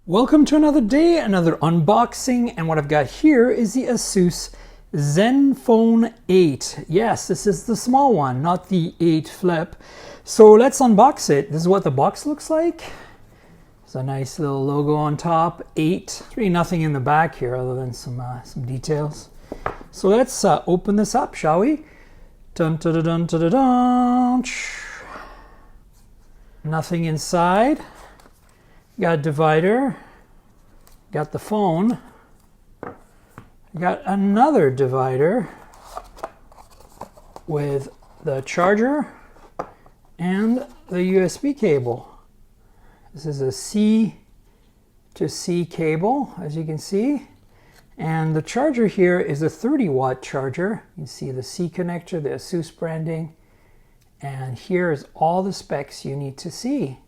Welcome to another day, another unboxing, and what I've got here is the Asus Zenfone 8. Yes, this is the small one, not the 8 Flip. So let's unbox it. This is what the box looks like. There's a nice little logo on top, 8. There's really nothing in the back here other than some details. So let's open this up, shall we? Dun, dun, dun, dun, dun, dun. Nothing inside. Got a divider, got the phone, got another divider with the charger and the USB cable. This is a C to C cable, as you can see, and the charger here is a 30-watt charger. You can see the C connector, the Asus branding, and here is all the specs you need to see.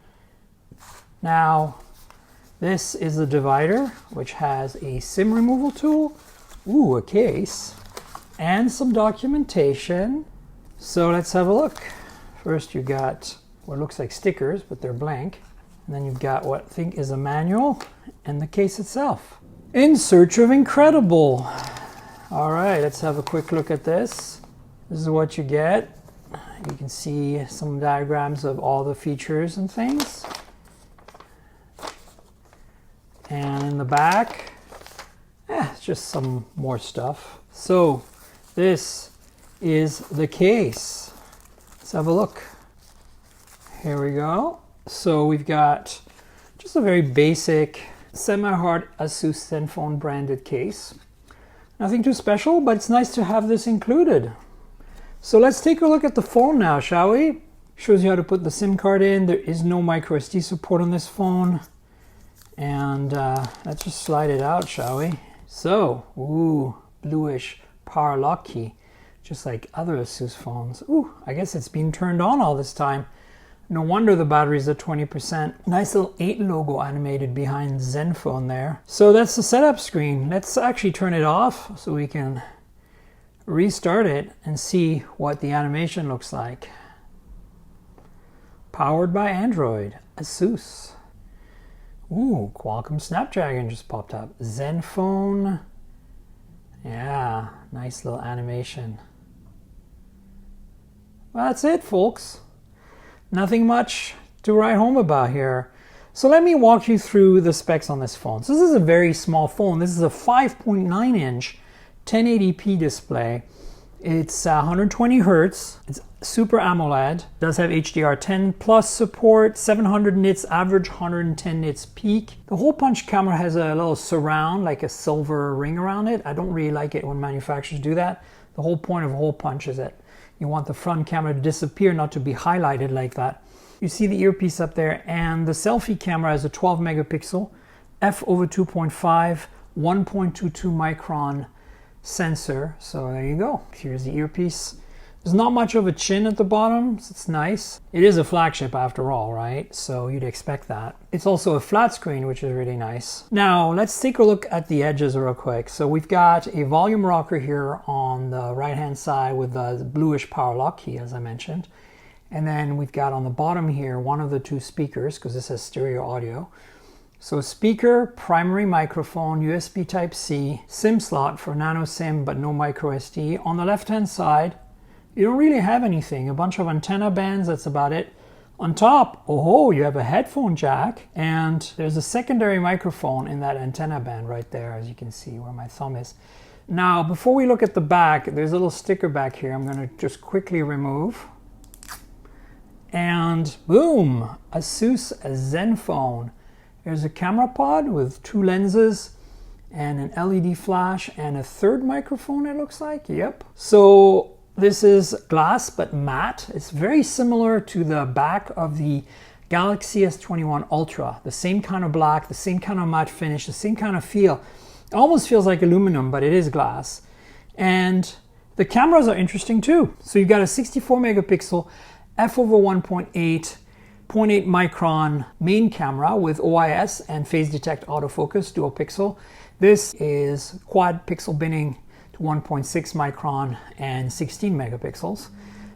Now, this is the divider, which has a SIM removal tool, a case, and some documentation. So let's have a look. First, you've got what looks like stickers, but they're blank. And then you've got what I think is a manual and the case itself. In search of incredible. All right, let's have a quick look at this. This is what you get. You can see some diagrams of all the features and things. And in the back, it's just some more stuff. So this is the case. Let's have a look. Here we go. So we've got just a very basic semi-hard Asus Zenfone branded case. Nothing too special, but it's nice to have this included. So let's take a look at the phone now, shall we? Shows you how to put the SIM card in. There is no micro SD support on this phone. And let's just slide it out, shall we? So, bluish power lock key, just like other Asus phones. I guess it's been turned on all this time. No wonder the battery's at 20%. Nice little 8 logo animated behind Zenfone there. So that's the setup screen. Let's actually turn it off so we can restart it and see what the animation looks like. Powered by Android, Asus. Qualcomm Snapdragon just popped up. Zenfone. Yeah, nice little animation. Well, that's it, folks. Nothing much to write home about here. So let me walk you through the specs on this phone. So this is a very small phone. This is a 5.9-inch 1080p display. It's 120 Hertz. It's Super AMOLED. Does have HDR10 plus support, 700 nits average, 110 nits peak. The hole punch camera has a little surround, like a silver ring around it. I don't really like it when manufacturers do that. The whole point of hole punch is that you want the front camera to disappear, not to be highlighted like that. You see the earpiece up there, and the selfie camera has a 12 megapixel, f/2.5, 1.22 micron sensor. So there you go. Here's the earpiece. There's not much of a chin at the bottom, so it's nice. It is a flagship after all, right? So you'd expect that. It's also a flat screen, which is really nice. Now let's take a look at the edges real quick. So we've got a volume rocker here on the right hand side with the bluish power lock key, as I mentioned. And then we've got on the bottom here one of the two speakers, because this has stereo audio. So speaker, primary microphone, USB Type-C, SIM slot for nano SIM but no micro SD. On the left hand side, you don't really have anything. A bunch of antenna bands, that's about it. On top, you have a headphone jack, and there's a secondary microphone in that antenna band right there, as you can see where my thumb is. Now, before we look at the back, there's a little sticker back here I'm going to just quickly remove. And boom, Asus Zenfone. There's a camera pod with 2 lenses and an LED flash and a third microphone, it looks like. Yep. So this is glass but matte. It's very similar to the back of the Galaxy S21 Ultra. The same kind of black, the same kind of matte finish, the same kind of feel. It almost feels like aluminum, but it is glass. And the cameras are interesting too. So you've got a 64 megapixel f/1.8 0.8 micron main camera with OIS and phase detect autofocus dual pixel. This is quad pixel binning to 1.6 micron and 16 megapixels.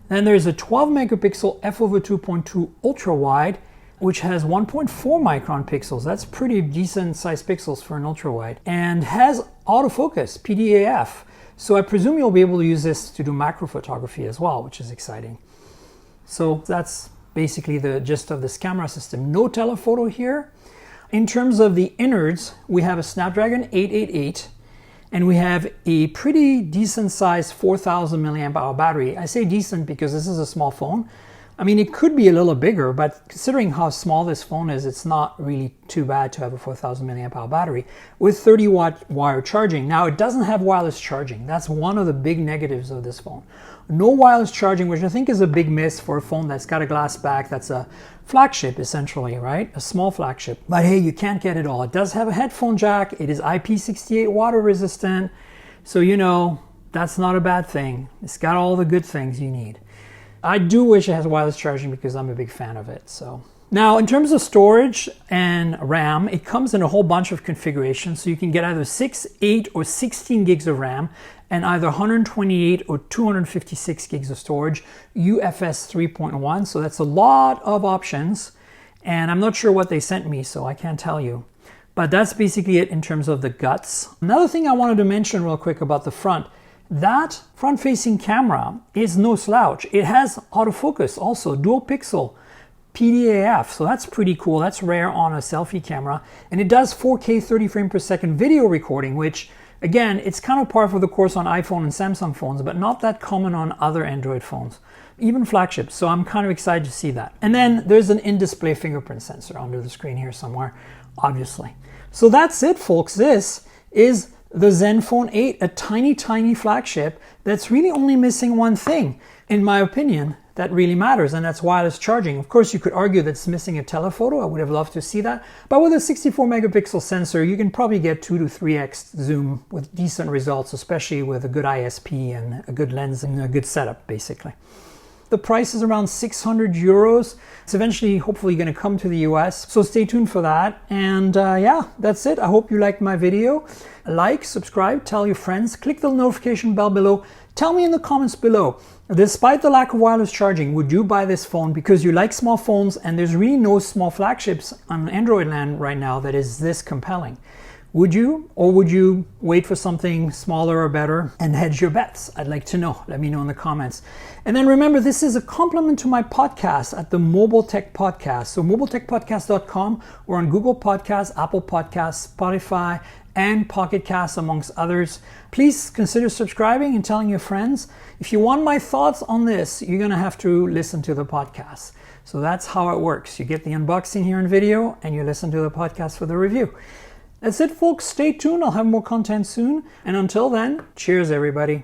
Then there's a 12 megapixel f/2.2 ultra wide which has 1.4 micron pixels. That's pretty decent sized pixels for an ultra wide, and has autofocus, PDAF. So I presume you'll be able to use this to do macro photography as well, which is exciting. So that's basically the gist of this camera system. No telephoto here. In terms of the innards, we have a Snapdragon 888, and we have a pretty decent sized 4,000 milliamp hour battery. I say decent because this is a small phone. I mean, it could be a little bigger, but considering how small this phone is, it's not really too bad to have a 4,000 milliamp hour battery with 30-watt wire charging. Now, it doesn't have wireless charging. That's one of the big negatives of this phone. No wireless charging, which I think is a big miss for a phone that's got a glass back. That's a flagship, essentially, right? A small flagship. But hey, you can't get it all. It does have a headphone jack. It is IP68 water resistant. So, you know, that's not a bad thing. It's got all the good things you need. I do wish it has wireless charging because I'm a big fan of it. So now, in terms of storage and RAM, it comes in a whole bunch of configurations. So you can get either 6, 8, or 16 gigs of RAM, and either 128 or 256 gigs of storage, UFS 3.1. So that's a lot of options, and I'm not sure what they sent me, so I can't tell you. But that's basically it in terms of the guts. Another thing I wanted to mention real quick about the front. That front-facing camera is no slouch. It has autofocus also, dual pixel, PDAF, so that's pretty cool. That's rare on a selfie camera. And it does 4K 30 frame per second video recording, which, again, it's kind of par for the course on iPhone and Samsung phones, but not that common on other Android phones, even flagships. So I'm kind of excited to see that. And then there's an in-display fingerprint sensor under the screen here somewhere, obviously. So that's it, folks. This is the Zenfone 8, a tiny, tiny flagship that's really only missing one thing, in my opinion, that really matters, and that's wireless charging. Of course, you could argue that it's missing a telephoto. I would have loved to see that. But with a 64 megapixel sensor, you can probably get 2 to 3x zoom with decent results, especially with a good ISP and a good lens and a good setup, basically. The price is around 600 euros. It's eventually, hopefully, going to come to the US. So stay tuned for that. And yeah, that's it. I hope you liked my video. Like, subscribe, tell your friends, click the notification bell below. Tell me in the comments below, despite the lack of wireless charging, would you buy this phone because you like small phones and there's really no small flagships on Android land right now that is this compelling? Would you, or would you wait for something smaller or better and hedge your bets? I'd like to know. Let me know in the comments. And then remember, this is a compliment to my podcast at the Mobile Tech Podcast. So mobiletechpodcast.com. We're on Google Podcasts, Apple Podcasts, Spotify, and Pocket Casts, amongst others. Please consider subscribing and telling your friends. If you want my thoughts on this, you're going to have to listen to the podcast. So that's how it works. You get the unboxing here in video, and you listen to the podcast for the review. That's it, folks. Stay tuned. I'll have more content soon. And until then, cheers, everybody.